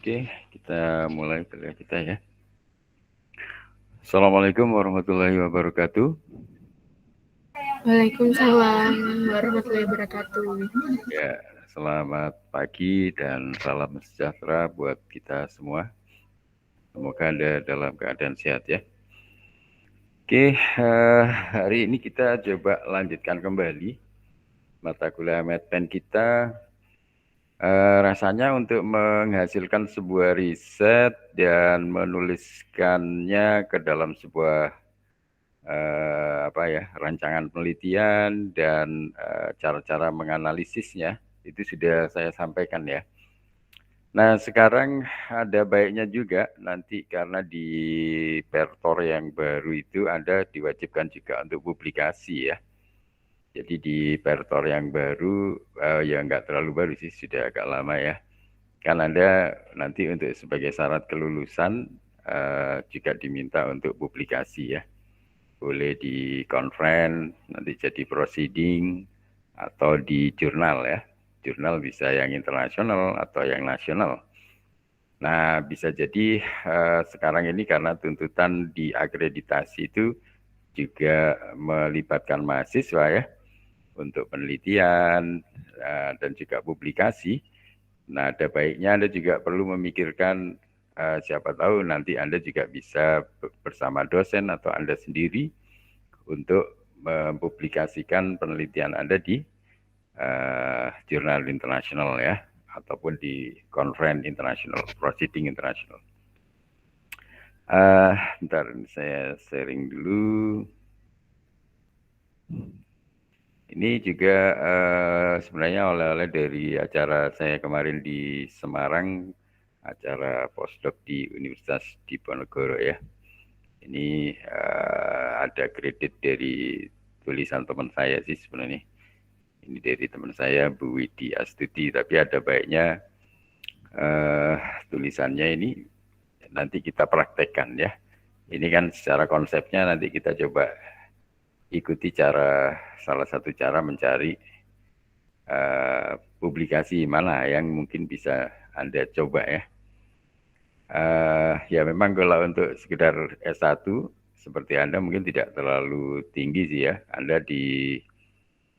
Oke, kita mulai kuliah kita ya. Assalamualaikum warahmatullahi wabarakatuh. Waalaikumsalam warahmatullahi wabarakatuh. Ya, selamat pagi dan salam sejahtera buat kita semua. Semoga Anda dalam keadaan sehat ya. Oke, hari ini kita coba lanjutkan kembali mata kuliah Medpen kita. Rasanya untuk menghasilkan sebuah riset dan menuliskannya ke dalam sebuah rancangan penelitian dan cara-cara menganalisisnya itu sudah saya sampaikan ya. Nah sekarang ada baiknya juga nanti karena di pertor yang baru itu Anda diwajibkan juga untuk publikasi ya. Jadi di pertor yang baru, ya nggak terlalu baru sih, sudah agak lama ya. Kan Anda nanti untuk sebagai syarat kelulusan juga diminta untuk publikasi ya. Boleh di conference, nanti jadi proceeding, atau di jurnal ya. Jurnal bisa yang internasional atau yang nasional. Nah, bisa jadi sekarang ini karena tuntutan di akreditasi itu juga melibatkan mahasiswa ya, untuk penelitian dan juga publikasi. Nah, ada baiknya Anda juga perlu memikirkan siapa tahu nanti Anda juga bisa bersama dosen atau Anda sendiri untuk mempublikasikan penelitian Anda di jurnal internasional ya, ataupun di conference internasional, proceeding internasional. Bentar, saya sharing dulu. Ini juga sebenarnya oleh-oleh dari acara saya kemarin di Semarang, acara postdoc di Universitas Diponegoro ya. Ini ada kredit dari tulisan teman saya sih sebenarnya. Ini dari teman saya Bu Widi Astuti, tapi ada baiknya tulisannya ini nanti kita praktekkan ya. Ini kan secara konsepnya nanti kita coba ikuti salah satu cara mencari publikasi mana yang mungkin bisa Anda coba ya. Ya memang kalau untuk sekedar S1 seperti Anda mungkin tidak terlalu tinggi sih ya. Anda di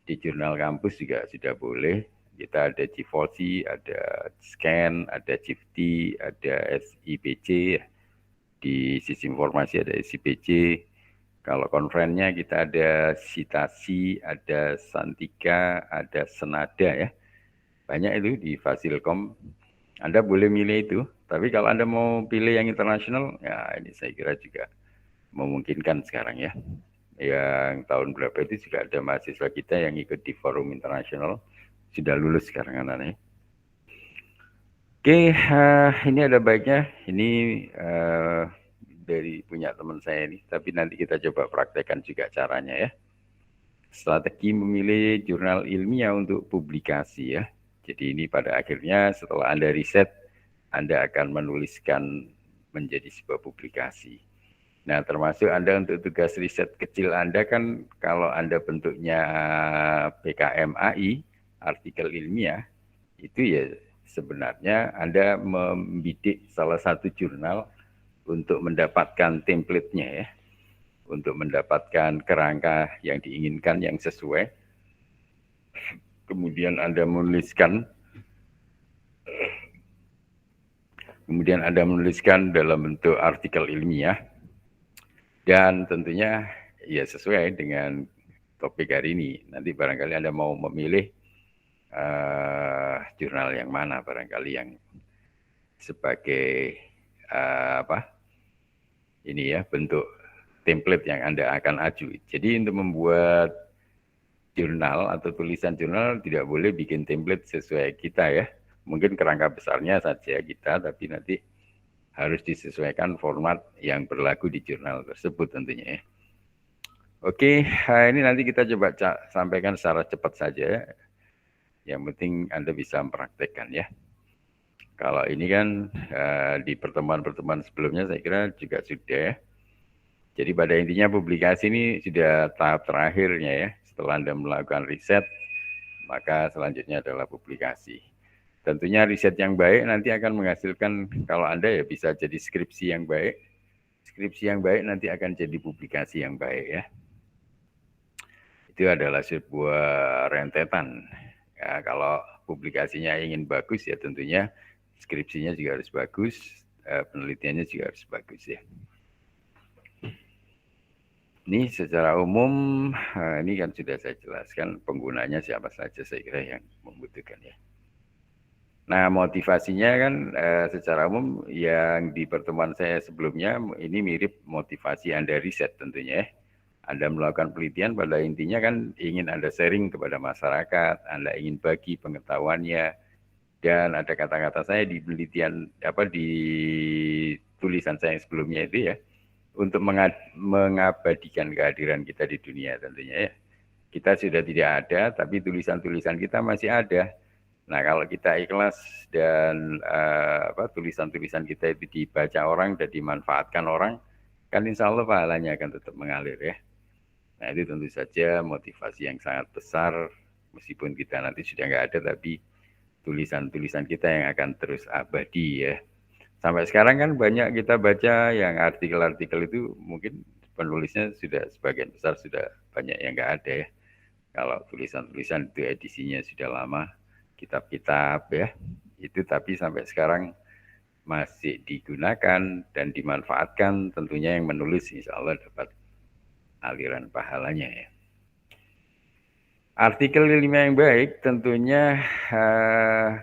jurnal kampus juga sudah boleh. Kita ada G4C, ada Scan, ada Cifti, ada SIPC. Di sistem informasi ada SIPC. Kalau konferennya kita ada Citasi, ada Santika, ada Senada ya. Banyak itu di Fasilkom. Anda boleh milih itu. Tapi kalau Anda mau pilih yang internasional, ya ini saya kira juga memungkinkan sekarang ya. Yang tahun berapa itu juga ada mahasiswa kita yang ikut di forum internasional. Sudah lulus sekarang anak-anaknya. Oke, ini ada baiknya. Ini dari punya teman saya ini, tapi nanti kita coba praktekkan juga caranya ya. Strategi memilih jurnal ilmiah untuk publikasi ya. Jadi ini pada akhirnya setelah Anda riset, Anda akan menuliskan menjadi sebuah publikasi. Nah, termasuk Anda untuk tugas riset kecil Anda kan kalau Anda bentuknya PKMAI, artikel ilmiah, itu ya sebenarnya Anda membidik salah satu jurnal untuk mendapatkan template-nya ya, untuk mendapatkan kerangka yang diinginkan yang sesuai. Kemudian Anda menuliskan dalam bentuk artikel ilmiah dan tentunya ya sesuai dengan topik hari ini. Nanti barangkali Anda mau memilih jurnal yang mana, barangkali yang sebagai ini ya bentuk template yang Anda akan aju. Jadi untuk membuat jurnal atau tulisan jurnal tidak boleh bikin template sesuai kita ya. Mungkin kerangka besarnya saja kita, tapi nanti harus disesuaikan format yang berlaku di jurnal tersebut tentunya ya. Oke, ini nanti kita coba sampaikan secara cepat saja. Yang penting Anda bisa mempraktekkan ya. Kalau ini kan di pertemuan-pertemuan sebelumnya saya kira juga sudah ya. Jadi pada intinya publikasi ini sudah tahap terakhirnya ya. Setelah Anda melakukan riset, maka selanjutnya adalah publikasi. Tentunya riset yang baik nanti akan menghasilkan, kalau Anda ya bisa jadi skripsi yang baik. Skripsi yang baik nanti akan jadi publikasi yang baik ya. Itu adalah sebuah rentetan. Ya, kalau publikasinya ingin bagus ya tentunya skripsinya juga harus bagus, penelitiannya juga harus bagus ya. Ini secara umum, ini kan sudah saya jelaskan penggunanya siapa saja saya kira yang membutuhkan ya. Nah motivasinya kan secara umum yang di pertemuan saya sebelumnya ini mirip motivasi Anda riset tentunya ya. Anda melakukan penelitian pada intinya kan ingin Anda sharing kepada masyarakat, Anda ingin bagi pengetahuannya, dan ada kata-kata saya di penelitian di tulisan saya yang sebelumnya itu ya, untuk mengabadikan kehadiran kita di dunia tentunya ya. Kita sudah tidak ada, tapi tulisan-tulisan kita masih ada. Nah kalau kita ikhlas dan tulisan-tulisan kita itu dibaca orang dan dimanfaatkan orang, kan insya Allah pahalanya akan tetap mengalir ya. Nah itu tentu saja motivasi yang sangat besar, meskipun kita nanti sudah nggak ada, tapi tulisan-tulisan kita yang akan terus abadi ya. Sampai sekarang kan banyak kita baca yang artikel-artikel itu mungkin penulisnya sudah sebagian besar sudah banyak yang nggak ada ya. Kalau tulisan-tulisan itu edisinya sudah lama, kitab-kitab ya, itu tapi sampai sekarang masih digunakan dan dimanfaatkan, tentunya yang menulis insya Allah dapat aliran pahalanya ya. Artikel ilmiah yang baik tentunya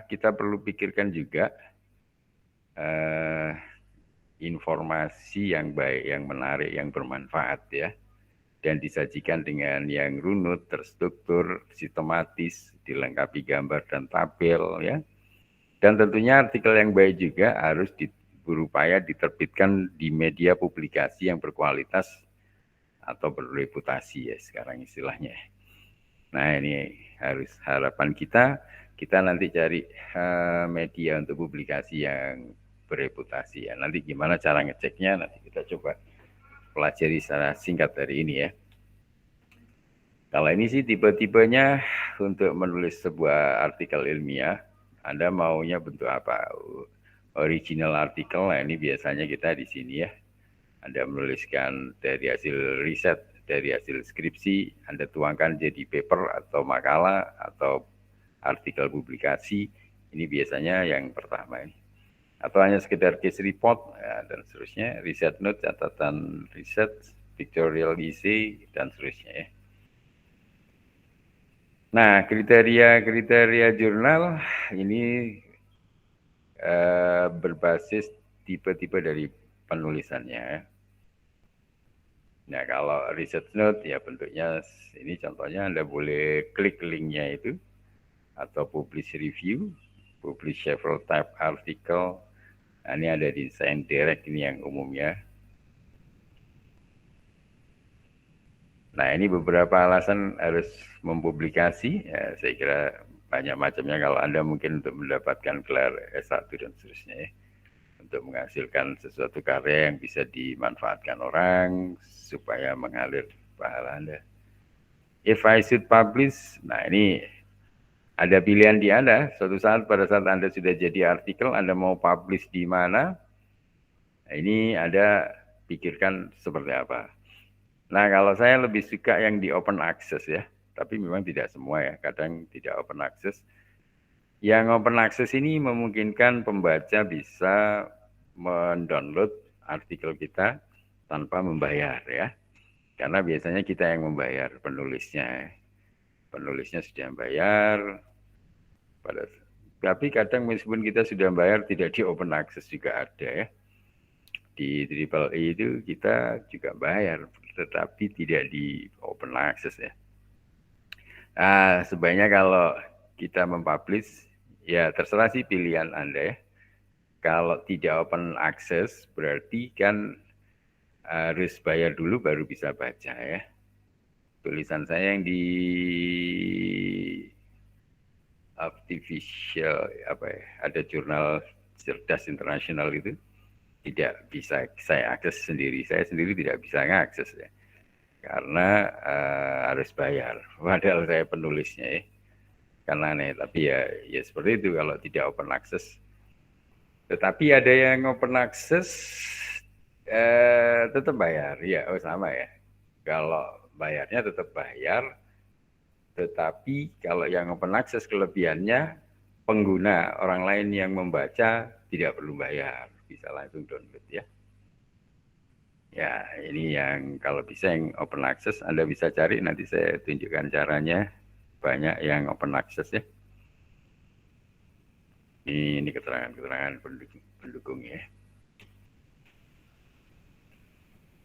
kita perlu pikirkan juga informasi yang baik, yang menarik, yang bermanfaat ya, dan disajikan dengan yang runut, terstruktur, sistematis, dilengkapi gambar dan tabel ya. Dan tentunya artikel yang baik juga harus berupaya diterbitkan di media publikasi yang berkualitas atau berreputasi ya sekarang istilahnya. Nah ini harus harapan kita nanti cari media untuk publikasi yang berreputasi ya. Nanti gimana cara ngeceknya nanti kita coba pelajari secara singkat hari ini ya. Kalau ini sih tipe-tipenya untuk menulis sebuah artikel ilmiah, Anda maunya bentuk apa? Original artikel, nah ini biasanya kita di sini ya. Anda menuliskan dari hasil riset, dari hasil skripsi, Anda tuangkan jadi paper atau makalah atau artikel publikasi, ini biasanya yang pertama ini. Atau hanya sekedar case report ya, dan seterusnya, riset note, catatan riset, pictorial essay, dan seterusnya ya. Nah, kriteria jurnal ini berbasis tipe-tipe dari penulisannya. Nah, kalau research note ya bentuknya ini contohnya Anda boleh klik linknya itu, atau publish review, publish several type article. Nah, ini ada di Science Direct ini yang umumnya. Nah, ini beberapa alasan harus mempublikasi. Ya, saya kira banyak macamnya kalau Anda mungkin untuk mendapatkan gelar S1 dan seterusnya ya. Untuk menghasilkan sesuatu karya yang bisa dimanfaatkan orang supaya mengalir pahala Anda. If I should publish, nah ini ada pilihan di Anda. Suatu saat pada saat Anda sudah jadi artikel, Anda mau publish di mana? Nah, ini Anda pikirkan seperti apa. Nah, kalau saya lebih suka yang di open access ya, tapi memang tidak semua ya, kadang tidak open access. Yang open access ini memungkinkan pembaca bisa mendownload artikel kita tanpa membayar ya. Karena biasanya kita yang membayar penulisnya. Penulisnya sudah membayar. Tapi kadang meskipun kita sudah membayar tidak di open access juga ada ya. Di Triple E itu kita juga bayar, tetapi tidak di open access ya. Nah, sebaiknya kalau kita mempublish, ya terserah sih pilihan Anda ya. Kalau tidak open access, berarti kan harus bayar dulu baru bisa baca ya. Tulisan saya yang di artificial ada jurnal cerdas internasional itu tidak bisa saya akses sendiri. Saya sendiri tidak bisa mengakses ya. Karena harus bayar. Padahal saya penulisnya ya. karena aneh. Tapi ya seperti itu kalau tidak open access. Tetapi ada yang open access tetap bayar, ya sama ya. Kalau bayarnya tetap bayar, tetapi kalau yang open access kelebihannya pengguna orang lain yang membaca tidak perlu bayar, bisa langsung download ya. Ya, ini yang kalau bisa yang open access Anda bisa cari, nanti saya tunjukkan caranya. Banyak yang open access ya. Ini keterangan-keterangan pendukung ya.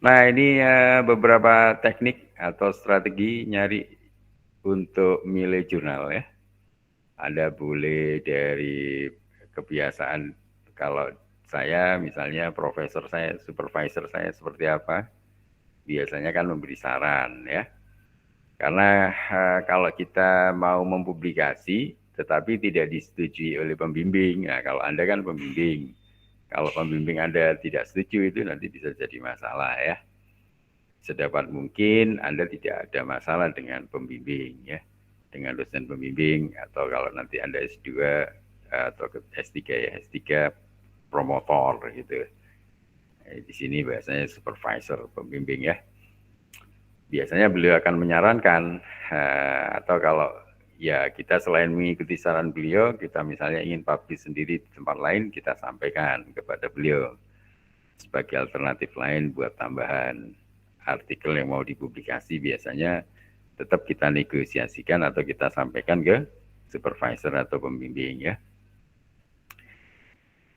Nah, ini beberapa teknik atau strategi nyari untuk milih jurnal ya. Anda boleh dari kebiasaan, kalau saya misalnya profesor saya, supervisor saya seperti apa, biasanya kan memberi saran ya. Karena kalau kita mau mempublikasi tetapi tidak disetujui oleh pembimbing, nah kalau Anda kan pembimbing, kalau pembimbing Anda tidak setuju itu nanti bisa jadi masalah ya. Sedapat mungkin Anda tidak ada masalah dengan pembimbing ya, dengan dosen pembimbing, atau kalau nanti Anda S2 atau S3 ya, S3 promotor gitu. Di sini biasanya supervisor pembimbing ya. Biasanya beliau akan menyarankan, atau kalau ya kita selain mengikuti saran beliau, kita misalnya ingin publish sendiri di tempat lain, kita sampaikan kepada beliau sebagai alternatif lain buat tambahan artikel yang mau dipublikasi. Biasanya tetap kita negosiasikan atau kita sampaikan ke supervisor atau pembimbing ya.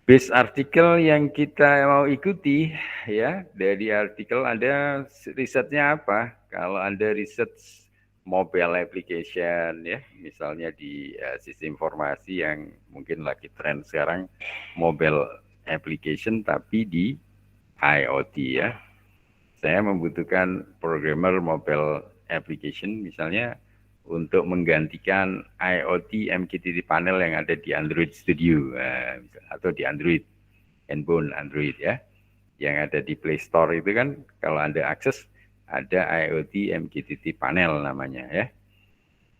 Base artikel yang kita mau ikuti ya, dari artikel Anda risetnya apa? Kalau Anda riset mobile application ya, misalnya di sistem informasi yang mungkin lagi tren sekarang, mobile application tapi di IoT ya. Saya membutuhkan programmer mobile application misalnya untuk menggantikan IoT MQTT panel yang ada di Android Studio atau di Android handphone Android ya, yang ada di Play Store itu kan kalau Anda akses ada IoT MQTT panel namanya ya.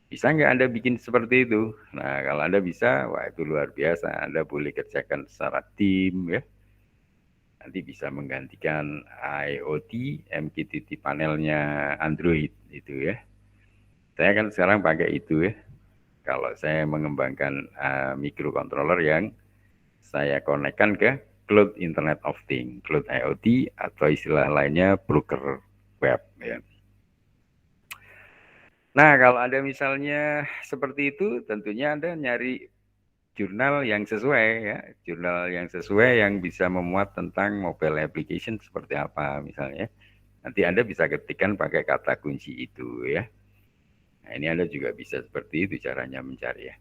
Bisa nggak Anda bikin seperti itu? Nah kalau Anda bisa, wah itu luar biasa. Anda boleh kerjakan secara tim ya. Nanti bisa menggantikan IoT MQTT panelnya Android itu ya. Saya kan sekarang pakai itu ya. Kalau saya mengembangkan microcontroller yang saya konekkan ke Cloud Internet of Things, Cloud IoT atau istilah lainnya broker web ya. Nah, kalau Anda misalnya seperti itu, tentunya Anda nyari jurnal yang sesuai ya, jurnal yang sesuai yang bisa memuat tentang mobile application seperti apa misalnya. Nanti Anda bisa ketikkan pakai kata kunci itu ya. Nah, ini Anda juga bisa seperti itu caranya mencari ya.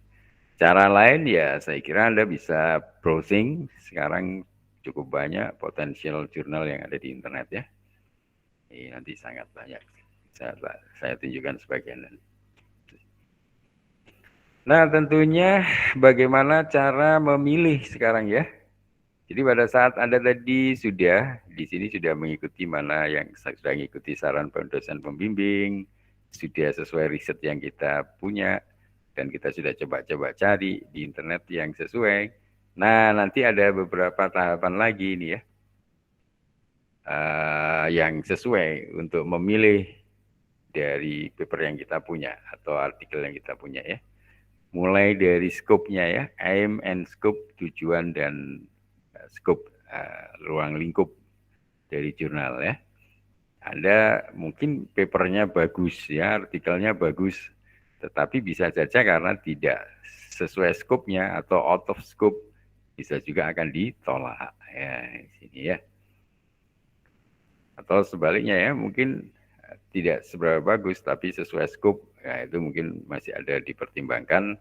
Cara lain ya saya kira Anda bisa browsing, sekarang cukup banyak potensial jurnal yang ada di internet ya. Ini nanti sangat banyak. Saya tunjukkan sebagian. Nah, tentunya bagaimana cara memilih sekarang ya. Jadi pada saat Anda tadi di sini sudah mengikuti mana yang sudah mengikuti saran dosen pembimbing, sudah sesuai riset yang kita punya, dan kita sudah coba-coba cari di internet yang sesuai. Nah, nanti ada beberapa tahapan lagi ini ya, yang sesuai untuk memilih dari paper yang kita punya atau artikel yang kita punya ya. Mulai dari skopnya ya, aim and scope, tujuan dan scope, ruang lingkup dari jurnal ya. Anda mungkin papernya bagus ya, artikelnya bagus, tetapi bisa saja karena tidak sesuai skopnya atau out of scope, bisa juga akan ditolak ya di sini ya. Atau sebaliknya ya, mungkin tidak seberapa bagus tapi sesuai scope, ya itu mungkin masih ada dipertimbangkan.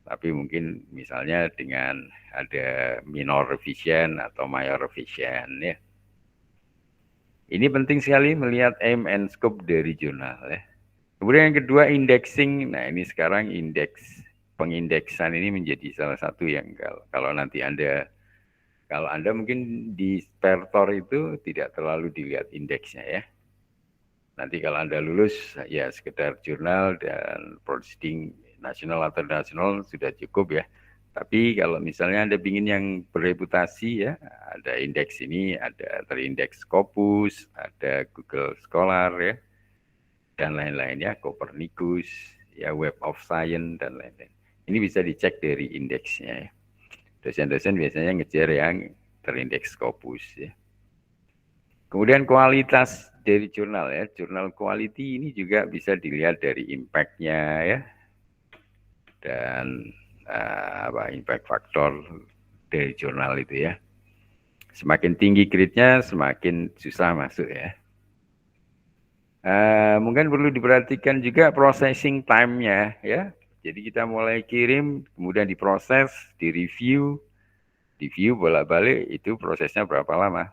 Tapi mungkin misalnya dengan ada minor revision atau mayor revision ya. Ini penting sekali melihat aim and scope dari jurnal ya. Kemudian yang kedua indexing. Nah ini sekarang pengindeksan ini menjadi salah satu yang kalau nanti kalau Anda mungkin di Spertor itu tidak terlalu dilihat indeksnya ya. Nanti kalau Anda lulus ya sekedar jurnal dan proceeding nasional atau internasional sudah cukup ya. Tapi kalau misalnya Anda ingin yang bereputasi ya, ada indeks ini, ada terindeks Scopus, ada Google Scholar ya, dan lain-lain ya, Copernicus, ya Web of Science dan lain-lain. Ini bisa dicek dari indeksnya ya. Dosen-dosen biasanya ngejar yang terindeks Scopus ya. Kemudian kualitas dari jurnal ya, jurnal quality ini juga bisa dilihat dari impact-nya ya, dan impact factor dari jurnal itu ya. Semakin tinggi grade-nya, semakin susah masuk ya. Mungkin perlu diperhatikan juga processing time-nya ya. Jadi kita mulai kirim, kemudian diproses, direview bolak-balik, itu prosesnya berapa lama.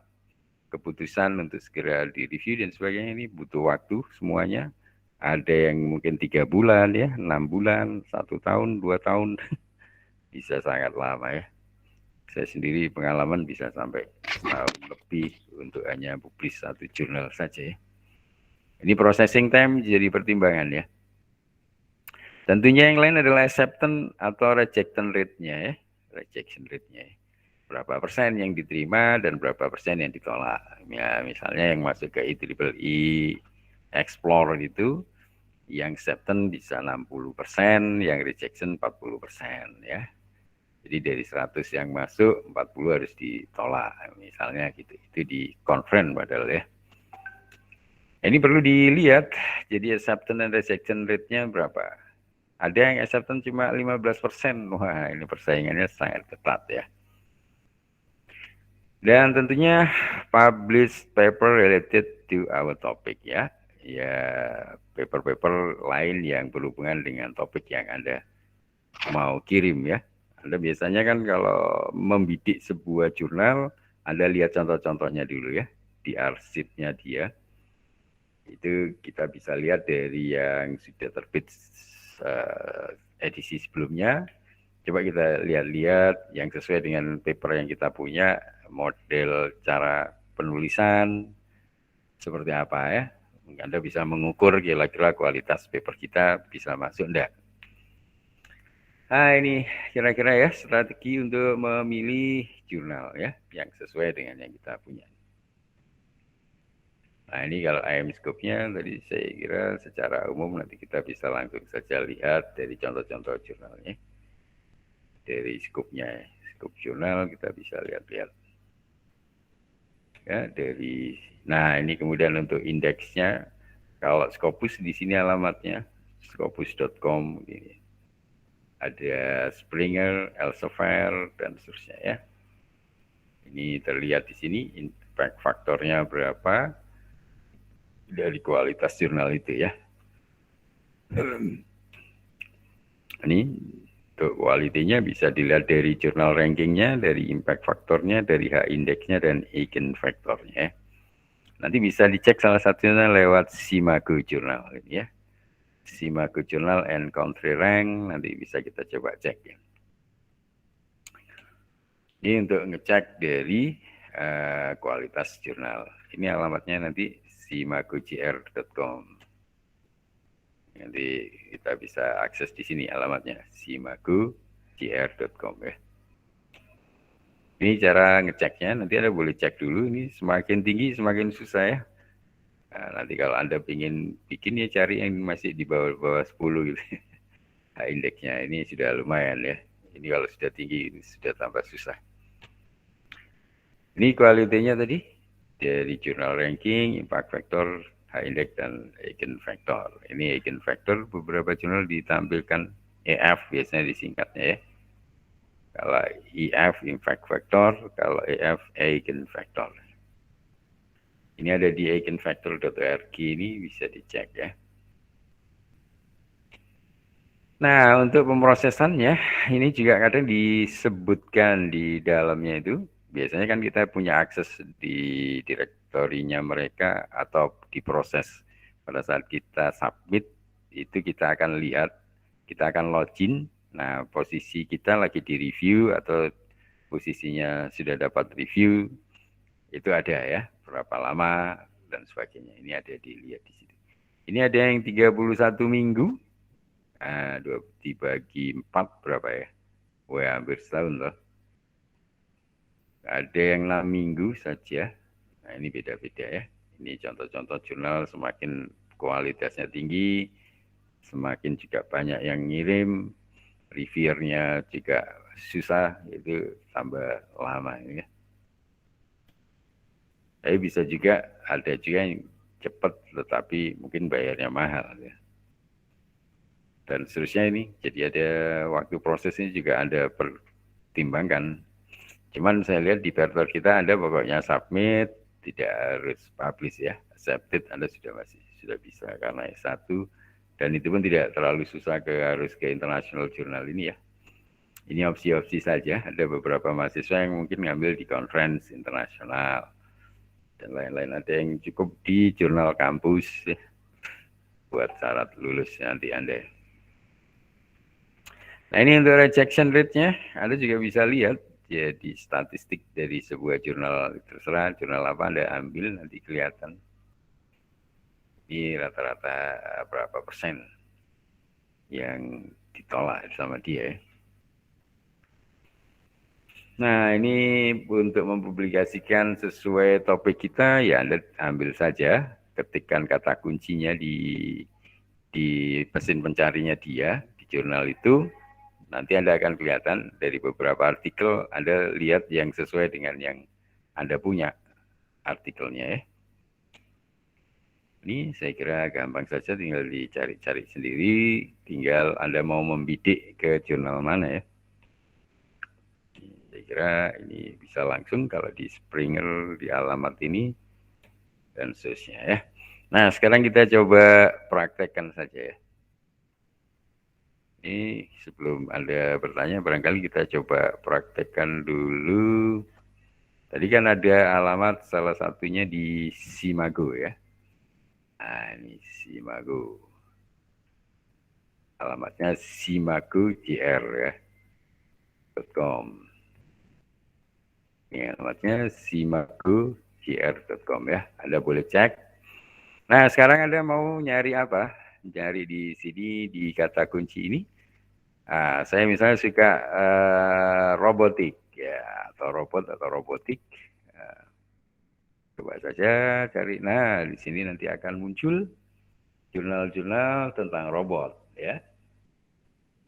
Keputusan untuk segera direview dan sebagainya ini butuh waktu semuanya. Ada yang mungkin 3 bulan ya, 6 bulan, 1 tahun, 2 tahun, bisa sangat lama ya. Saya sendiri pengalaman bisa sampai setahun lebih untuk hanya publis satu jurnal saja ya. Ini processing time jadi pertimbangan ya. Tentunya yang lain adalah acceptance atau rejection rate-nya ya. Rejection rate-nya ya. Berapa persen yang diterima dan berapa persen yang ditolak. Ya, misalnya yang masuk ke IEEE Explore itu, yang acceptance bisa 60%, yang rejection 40% ya. Jadi dari 100 yang masuk, 40 harus ditolak. Misalnya gitu. Itu di conference padahal ya. Ini perlu dilihat, jadi acceptance dan rejection rate-nya berapa. Ada yang acceptance cuma 15%. Wah, ini persaingannya sangat ketat ya. Dan tentunya publish paper related to our topic ya. Ya, paper-paper lain yang berhubungan dengan topik yang Anda mau kirim ya. Anda biasanya kan kalau membidik sebuah jurnal, Anda lihat contoh-contohnya dulu ya, di arsipnya dia. Itu kita bisa lihat dari yang sudah terbit edisi sebelumnya. Coba kita lihat-lihat yang sesuai dengan paper yang kita punya, model cara penulisan seperti apa ya. Anda bisa mengukur kira-kira kualitas paper kita bisa masuk enggak. Nah ini kira-kira ya strategi untuk memilih jurnal ya yang sesuai dengan yang kita punya. Nah ini kalau IM Scope-nya tadi saya kira secara umum nanti kita bisa langsung saja lihat dari contoh-contoh jurnalnya. Dari scope-nya, scope jurnal kita bisa lihat-lihat. Ya, nah ini kemudian untuk indeksnya, kalau Scopus di sini alamatnya, scopus.com ini. Ada Springer, Elsevier, dan seterusnya ya. Ini terlihat di sini, impact faktornya berapa, dari kualitas jurnal itu ya. Ini untuk kualitinya bisa dilihat dari jurnal rankingnya, dari impact faktornya, dari H-indexnya, dan eigen faktornya. Nanti bisa dicek salah satunya lewat Simago Journal ini ya. Simago Journal and Country Rank, nanti bisa kita coba cek ya. Ini untuk ngecek dari kualitas jurnal. Ini alamatnya nanti simagojr.com. Nanti kita bisa akses di sini alamatnya simagojr.com ya. Ini cara ngeceknya, nanti Anda boleh cek dulu, ini semakin tinggi semakin susah ya. Nah, nanti kalau Anda ingin bikin ya cari yang masih di bawah 10 gitu. Nah, indeksnya ini sudah lumayan ya. Ini kalau sudah tinggi ini sudah tambah susah. Ini kualitinya tadi dari jurnal ranking, impact factor, H-index dan eigen factor. Ini eigen factor beberapa jurnal ditampilkan EF biasanya disingkatnya ya. Kalau EF impact factor, kalau EF eigen factor. Ini ada di eigenfactor.org, ini bisa dicek ya. Nah, untuk pemrosesannya, ini juga kadang disebutkan di dalamnya itu. Biasanya kan kita punya akses di direktorinya mereka atau diproses. Pada saat kita submit, itu kita akan lihat, kita akan login. Nah, posisi kita lagi di review atau posisinya sudah dapat review, itu ada ya, berapa lama dan sebagainya. Ini ada dilihat di situ. Ini ada yang 31 minggu, dibagi 4 berapa ya? Wah, hampir setahun loh. Ada yang 6 minggu saja. Nah, ini beda-beda ya. Ini contoh-contoh jurnal semakin kualitasnya tinggi, semakin juga banyak yang ngirim, reviewernya juga susah, itu tambah lama ya. Tapi bisa juga, ada juga yang cepat tetapi mungkin bayarnya mahal ya. Dan seterusnya ini, jadi ada waktu prosesnya juga ada pertimbangkan. Cuman saya lihat di paper kita Anda pokoknya submit, tidak harus publish ya. Accepted Anda sudah bisa karena S1 dan itu pun tidak terlalu susah harus ke international journal ini ya. Ini opsi-opsi saja. Ada beberapa mahasiswa yang mungkin ngambil di conference internasional dan lain-lain. Ada yang cukup di jurnal kampus ya, buat syarat lulus nanti Anda. Nah ini untuk rejection rate-nya, Anda juga bisa lihat ya di statistik dari sebuah jurnal, terserah jurnal apa Anda ambil nanti kelihatan. Ini rata-rata berapa persen yang ditolak sama dia. Nah ini untuk mempublikasikan sesuai topik kita ya Anda ambil saja, ketikkan kata kuncinya di mesin pencarinya dia di jurnal itu. Nanti Anda akan kelihatan dari beberapa artikel, Anda lihat yang sesuai dengan yang Anda punya artikelnya ya. Ini saya kira gampang saja, tinggal dicari-cari sendiri, tinggal Anda mau membidik ke jurnal mana ya. Saya kira ini bisa langsung kalau di Springer, di alamat ini, dan seterusnya ya. Nah sekarang kita coba praktekkan saja ya. Ini sebelum Anda bertanya, barangkali kita coba praktekkan dulu. Tadi kan ada alamat salah satunya di Simago ya. Nah ini Simago. Alamatnya simagojr ya. .com. Ini alamatnya simagojr.com ya. Anda boleh cek. Nah sekarang Anda mau nyari apa? Nyari di sini di kata kunci ini. Nah, saya misalnya suka robotik ya, atau robot atau robotik. Coba saja cari. Nah, di sini nanti akan muncul jurnal-jurnal tentang robot ya.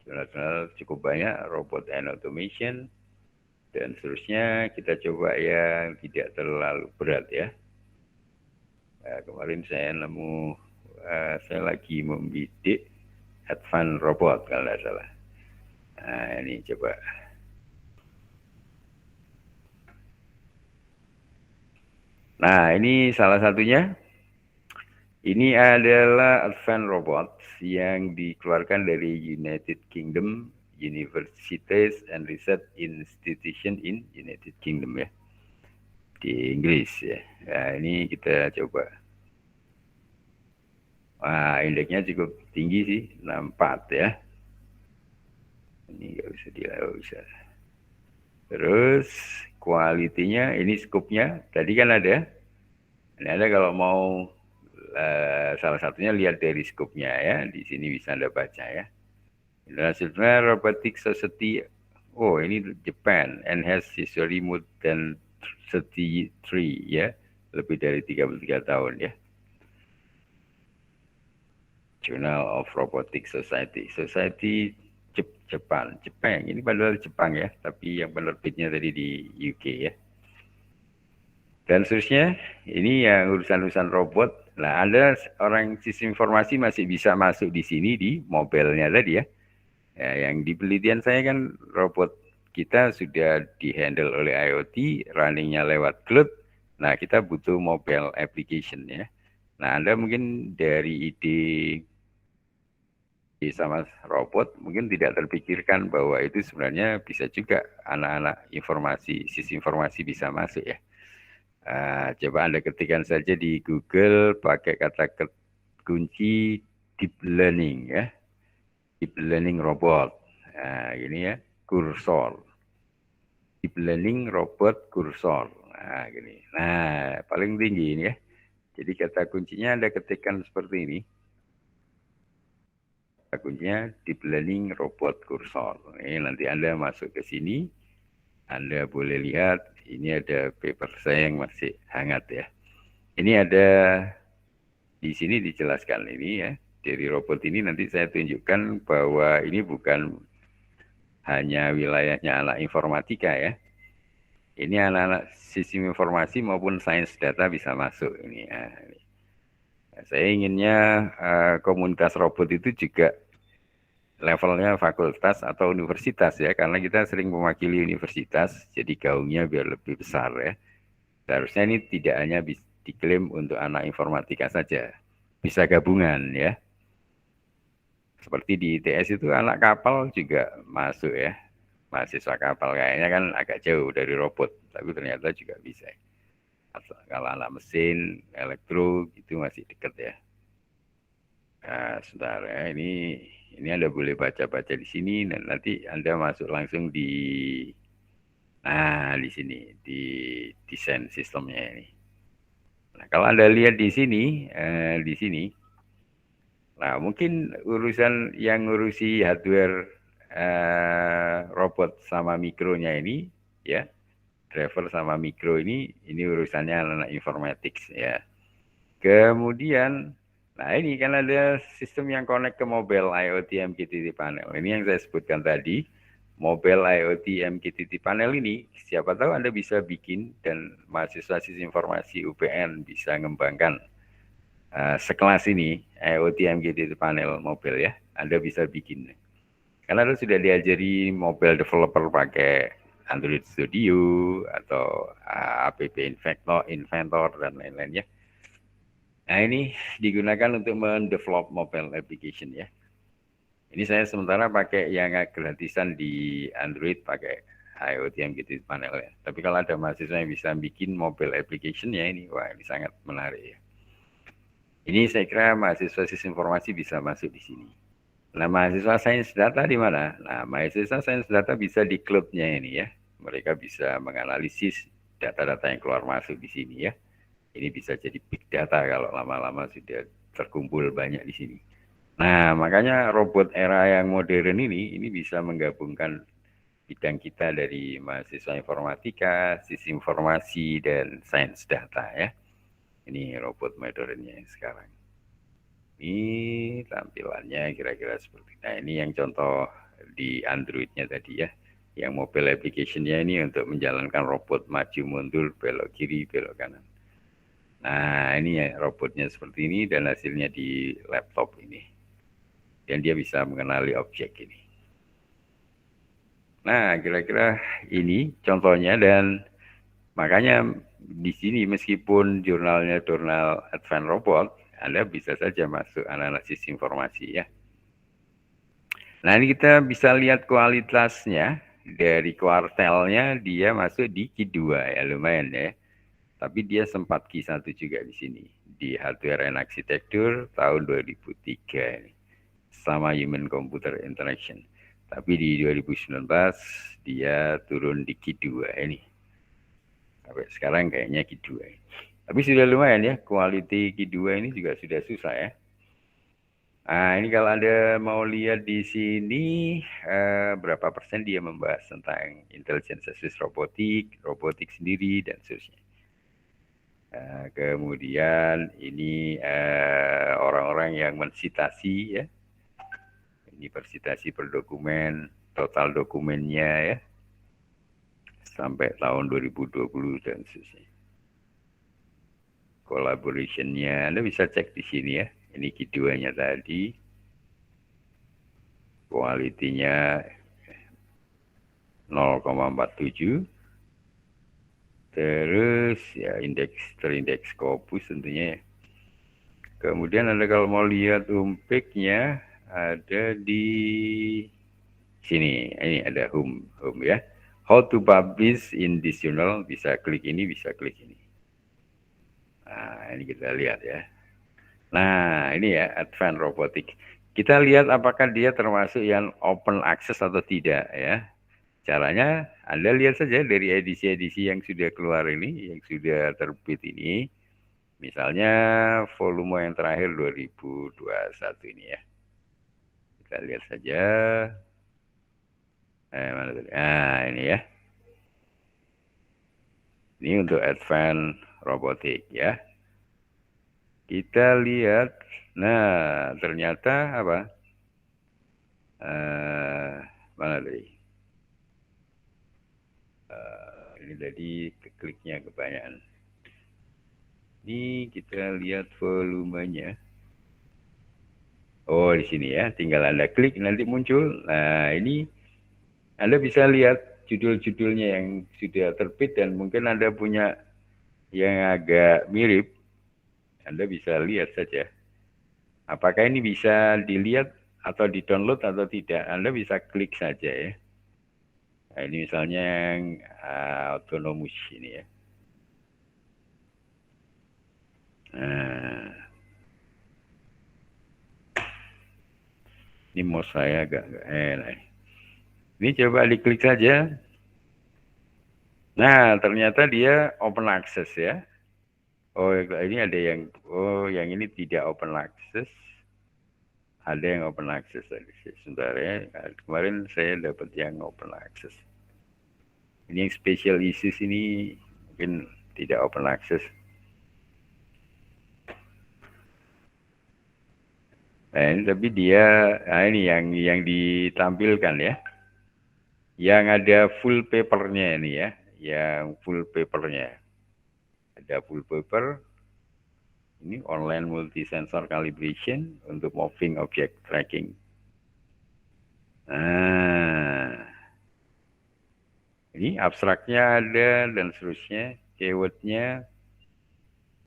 Jurnal-jurnal cukup banyak, robot and automation dan seterusnya. Kita coba yang tidak terlalu berat ya. Nah, kemarin saya nemu, saya lagi membidik advanced robot kalau tidak salah. Nah, ini coba. Nah, ini salah satunya. Ini adalah advanced robot yang dikeluarkan dari United Kingdom, Universities and Research Institution in United Kingdom ya. Di Inggris ya. Nah, ini kita coba. Wah, indeksnya cukup tinggi sih, 64 ya. Ini nggak bisa bisa. Terus kualitinya, ini skupnya, tadi kan ada. Ini ada kalau mau salah satunya lihat dari skupnya ya, di sini bisa Anda baca ya. International Robotic Society, oh ini Japan, and has history more than 33 ya, lebih dari 33 tahun ya. Journal of Robotic Society, Jepang, ini padahal Jepang ya, tapi yang penerbitnya tadi di UK ya. Dan seterusnya, ini yang urusan-urusan robot. Nah, Anda orang sistem informasi masih bisa masuk di sini di mobilnya tadi ya. Ya, yang di penelitian saya kan robot kita sudah dihandle oleh IoT, runningnya lewat cloud. Nah, kita butuh mobile application ya. Nah, Anda mungkin dari ide sama robot mungkin tidak terpikirkan bahwa itu sebenarnya bisa juga anak-anak informasi, sistem informasi bisa masuk ya. Coba Anda ketikkan saja di Google pakai kata kunci deep learning ya. Deep learning robot. Nah, ini ya, kursor. Deep learning robot kursor. Nah, gini. Nah, paling tinggi ini ya. Jadi kata kuncinya Anda ketikkan seperti ini. akunnya Deep Learning Robot Cursor. Ini nanti Anda masuk ke sini, Anda boleh lihat, ini ada paper saya yang masih hangat ya. Ini ada di sini dijelaskan ini ya, dari robot ini nanti saya tunjukkan bahwa ini bukan hanya wilayahnya anak informatika ya. Ini anak-anak sistem informasi maupun sains data bisa masuk ini. Nah, ini. Saya inginnya komunitas robot itu juga levelnya fakultas atau universitas ya, karena kita sering mewakili universitas, jadi gaungnya biar lebih besar ya. Seharusnya ini tidak hanya diklaim untuk anak informatika saja, bisa gabungan ya. Seperti di ITS itu anak kapal juga masuk ya, mahasiswa kapal kayaknya kan agak jauh dari robot, tapi ternyata juga bisa. Kalau anak mesin, elektro itu masih dekat ya. Nah, sebentar ya, ini Anda boleh baca-baca di sini dan nanti Anda masuk langsung di sini di desain sistemnya ini. Nah, kalau Anda lihat di sini, nah mungkin urusan yang ngurusi hardware robot sama mikronya ini, ya, driver sama mikro ini urusannya anak informatics ya. Kemudian, nah ini kan ada sistem yang connect ke mobile IoT MQTT panel. Ini yang saya sebutkan tadi, mobile IoT MQTT panel ini, siapa tahu Anda bisa bikin dan mahasiswa sistem informasi UPN bisa mengembangkan sekelas ini, IoT MQTT panel mobile ya, Anda bisa bikin. Karena Anda sudah diajari mobile developer pakai Android Studio atau app Inventor dan lain-lain ya. Nah ini digunakan untuk mendevelop mobile application ya. Ini saya sementara pakai yang gratisan di Android pakai IoT MQTT panel ya. Tapi kalau ada mahasiswa yang bisa bikin mobile application ya ini, wah ini sangat menarik ya. Ini saya kira mahasiswa sistem informasi bisa masuk di sini. Nah mahasiswa sains data di mana? Nah mahasiswa sains data bisa di cloud-nya ini ya. Mereka bisa menganalisis data-data yang keluar masuk di sini ya. Ini bisa jadi big data kalau lama-lama sudah terkumpul banyak di sini. Nah, makanya robot era yang modern ini bisa menggabungkan bidang kita dari mahasiswa informatika, sistem informasi, dan sains data ya. Ini robot modernnya sekarang. Ini tampilannya kira-kira seperti ini. Nah, ini yang contoh di Android-nya tadi ya. Yang mobile application-nya ini untuk menjalankan robot maju mundur, belok kiri, belok kanan. Nah, ini ya robotnya seperti ini dan hasilnya di laptop ini. Dan dia bisa mengenali objek ini. Nah, kira-kira ini contohnya dan makanya di sini meskipun jurnalnya jurnal Advanced Robot, Anda bisa saja masuk analisis informasi ya. Nah, ini kita bisa lihat kualitasnya dari kuartelnya dia masuk di Q2 ya, lumayan ya. Tapi dia sempat Q1 juga di sini di Hardware and Architecture tahun 2003 ini sama Human Computer Interaction. Tapi di 2019 dia turun di Q2 ini. Sampai sekarang kayaknya Q2. Tapi sudah lumayan ya, quality Q2 ini juga sudah susah ya. Nah, ini kalau Anda mau lihat di sini berapa persen dia membahas tentang intelligence assist robotik sendiri dan seterusnya. Kemudian ini orang-orang yang mensitasi ya. Ini persitasi per dokumen, total dokumennya ya. Sampai tahun 2020 dan seterusnya. Collaboration-nya Anda bisa cek di sini ya. Ini Q2-nya tadi. Quality-nya 0,47. Terus ya terindeks Scopus tentunya ya. Kemudian Anda kalau mau lihat umpiknya ada di sini. Ini ada home ya. How to publish in this journal, bisa klik ini, bisa klik ini. Nah, ini kita lihat ya. Nah, ini ya Advanced Robotics. Kita lihat apakah dia termasuk yang open access atau tidak ya. Caranya Anda lihat saja dari edisi-edisi yang sudah keluar ini, yang sudah terbit ini. Misalnya volume yang terakhir 2021 ini ya. Kita Kita lihat saja. Mana tadi? Ini ya. Ini untuk advance robotik ya. Kita lihat. Nah, ternyata apa? Mana tadi? Ini tadi kliknya kebanyakan. Ini kita lihat volumenya. Oh, di sini ya. Tinggal Anda klik nanti muncul. Nah, ini Anda bisa lihat judul-judulnya yang sudah terbit dan mungkin Anda punya yang agak mirip. Anda bisa lihat saja. Apakah ini bisa dilihat atau di-download atau tidak? Anda bisa klik saja ya. Nah, ini misalnya yang autonomous ini ya. Nah, ini mouse saya agak enak. Ini coba diklik saja. Nah, ternyata dia open access ya. Oh, ini ada yang, yang ini tidak open access. Ada yang open access tadi. Sebentar ya. Kemarin saya dapat yang open access. Ini yang special issues ini mungkin tidak open access. Nah, ini tapi dia, ini yang ditampilkan ya. Yang ada full papernya ini ya. Yang full papernya. Ada full paper. Ini online multi-sensor calibration untuk moving object tracking. Nah, ini abstraknya ada dan seterusnya. Keywordnya.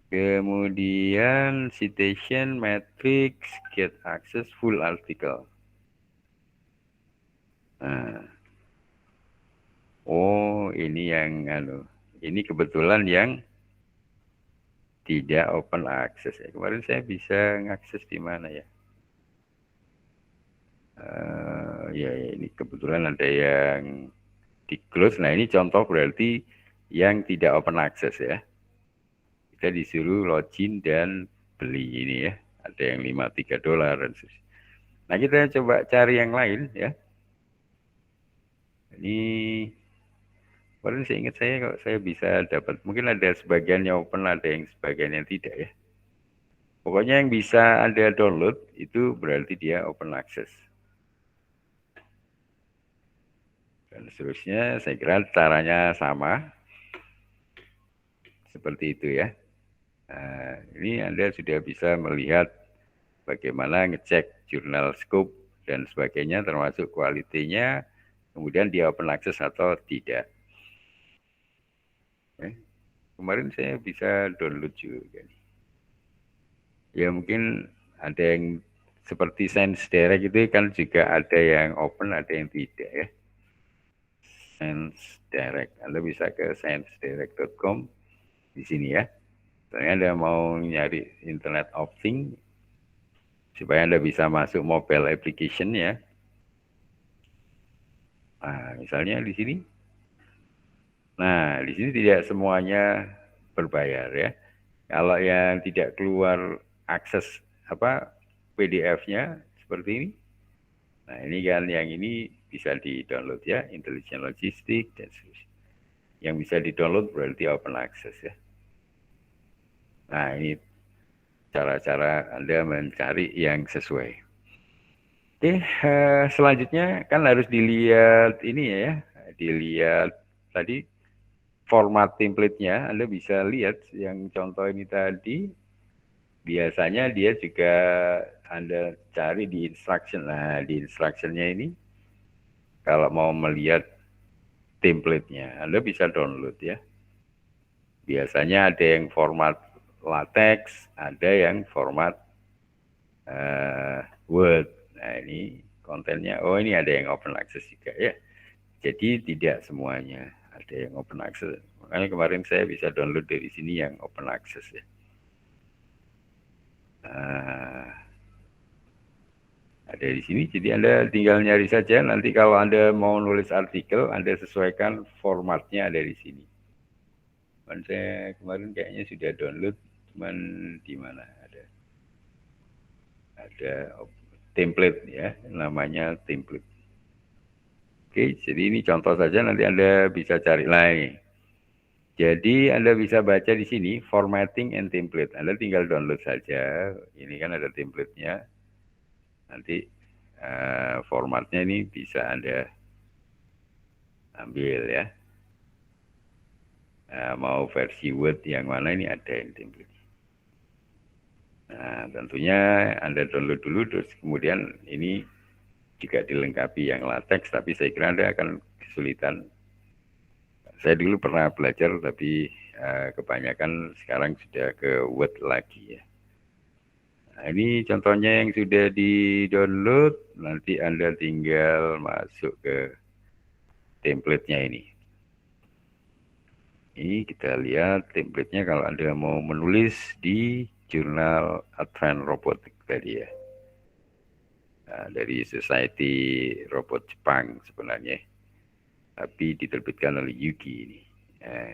Kemudian citation, matrix, get access, full article. Nah. Oh, ini yang ini kebetulan yang tidak open access ya. Kemarin saya bisa ngakses di mana ya? Ya, ini kebetulan ada yang di close. Nah, ini contoh berarti yang tidak open access ya. Kita disuruh login dan beli ini ya. Ada yang $53 dan sebagainya. Nah, kita coba cari yang lain ya. Ini kemarin saya ingat kok saya bisa dapat. Mungkin ada sebagiannya open, ada yang sebagiannya tidak ya. Pokoknya yang bisa Anda download itu berarti dia open access. Dan seterusnya saya kira caranya sama. Seperti itu ya. Nah, ini Anda sudah bisa melihat bagaimana ngecek jurnal scope dan sebagainya termasuk kualitinya. Kemudian dia open access atau tidak. Kemarin saya bisa download juga. Ya mungkin ada yang seperti Science Direct itu kan juga ada yang open, ada yang tidak ya. Science Direct, Anda bisa ke sciencedirect.com di sini ya. Misalnya Anda mau nyari Internet of Things supaya Anda bisa masuk mobile application ya. Nah, misalnya di sini. Nah, di sini tidak semuanya berbayar ya. Kalau yang tidak keluar akses PDF-nya seperti ini. Nah, ini kan yang ini bisa di-download ya, Intelligent Logistics dan sebagainya. Yang bisa di-download berarti open access ya. Nah, ini cara-cara Anda mencari yang sesuai. Oke, selanjutnya kan harus dilihat ini ya, dilihat tadi format template-nya. Anda bisa lihat yang contoh ini tadi. Biasanya dia juga Anda cari di instruction. Nah, di instruction-nya ini kalau mau melihat template-nya, Anda bisa download ya. Biasanya ada yang format latex, ada yang format Word. Nah, ini kontennya. Oh, ini ada yang open access juga ya. Jadi tidak semuanya ada yang open access. Makanya kemarin saya bisa download dari sini yang open access ya. Ada di sini, jadi Anda tinggal nyari saja. Nanti kalau Anda mau nulis artikel, Anda sesuaikan formatnya ada di sini. Dan saya kemarin kayaknya sudah download, cuman di mana ada template ya, namanya template. Oke, jadi ini contoh saja, nanti Anda bisa cari lagi. Jadi Anda bisa baca di sini formatting and template. Anda tinggal download saja. Ini kan ada template-nya. Nanti formatnya ini bisa Anda ambil ya. Mau versi Word yang mana, ini ada yang template. Nah, tentunya Anda download dulu, terus kemudian ini juga dilengkapi yang latex, tapi saya kira Anda akan kesulitan. Saya dulu pernah belajar, tapi kebanyakan sekarang sudah ke Word lagi ya. Nah, ini contohnya yang sudah di-download, nanti Anda tinggal masuk ke template-nya ini. Ini kita lihat template-nya kalau Anda mau menulis di jurnal Advanced Robotics tadi ya. Nah, dari Society Robot Jepang sebenarnya. Tapi diterbitkan oleh Yuki ini. Nah,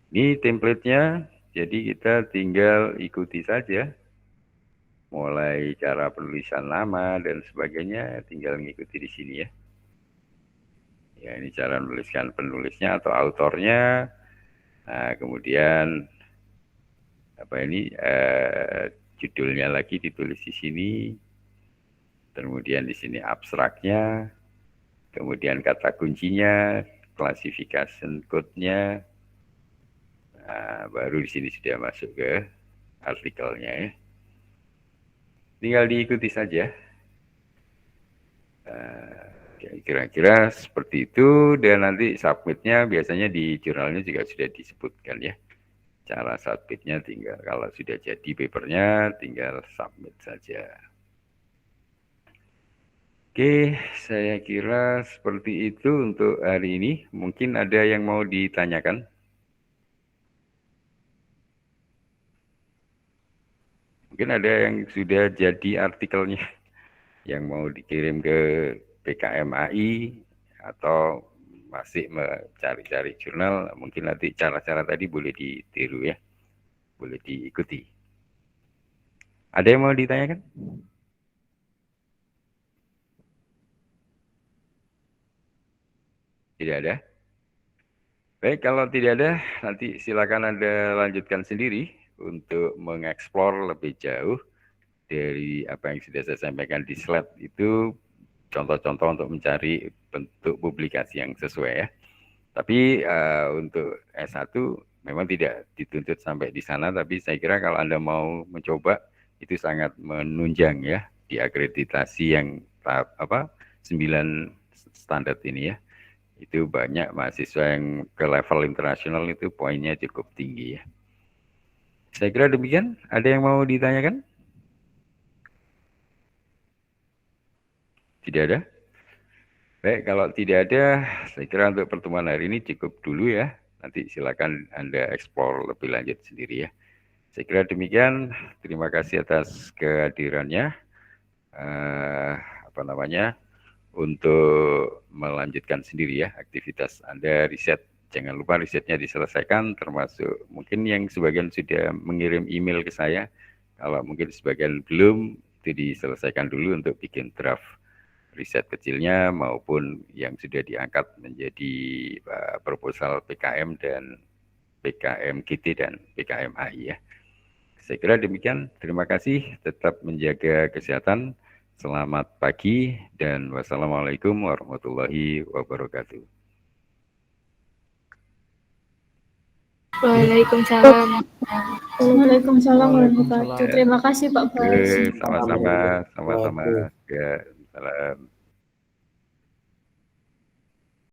ini template-nya, jadi kita tinggal ikuti saja. Mulai cara penulisan nama dan sebagainya, tinggal mengikuti di sini ya. Ya, ini cara menuliskan penulisnya atau autornya. Nah, kemudian apa ini judulnya lagi ditulis di sini. Kemudian di sini abstraknya. Kemudian kata kuncinya, classification code-nya. Nah, baru di sini sudah masuk ke artikelnya ya. Tinggal diikuti saja. Kira-kira seperti itu, dan nanti submitnya biasanya di jurnalnya juga sudah disebutkan ya. Cara submitnya tinggal kalau sudah jadi papernya tinggal submit saja. Oke, saya kira seperti itu untuk hari ini. Mungkin ada yang mau ditanyakan? Mungkin ada yang sudah jadi artikelnya yang mau dikirim ke PKMAI atau masih mencari-cari jurnal, mungkin nanti cara-cara tadi boleh ditiru ya, boleh diikuti. Ada yang mau ditanyakan? Tidak ada? Baik, kalau tidak ada, nanti silakan Anda lanjutkan sendiri untuk mengeksplor lebih jauh dari apa yang sudah saya sampaikan di slide itu, contoh-contoh untuk mencari bentuk publikasi yang sesuai ya. Tapi untuk S1 memang tidak dituntut sampai di sana, tapi saya kira kalau Anda mau mencoba itu sangat menunjang ya di akreditasi yang tahap 9 standar ini ya. Itu banyak mahasiswa yang ke level internasional itu poinnya cukup tinggi ya. Saya kira demikian. Ada yang mau ditanyakan? Tidak ada? Baik, kalau tidak ada, saya kira untuk pertemuan hari ini cukup dulu ya. Nanti silakan Anda eksplor lebih lanjut sendiri ya. Saya kira demikian. Terima kasih atas kehadirannya. Untuk melanjutkan sendiri ya aktivitas Anda riset. Jangan lupa risetnya diselesaikan, termasuk mungkin yang sebagian sudah mengirim email ke saya. Kalau mungkin sebagian belum, itu diselesaikan dulu untuk bikin draft riset kecilnya maupun yang sudah diangkat menjadi proposal PKM dan PKM GT dan PKM AI ya. Saya kira demikian. Terima kasih. Tetap menjaga kesehatan. Selamat pagi dan wassalamualaikum warahmatullahi wabarakatuh. Waalaikumsalam. Waalaikumsalam warahmatullahi wabarakatuh. Terima kasih Pak Bas. Sama-sama. Ya, salam.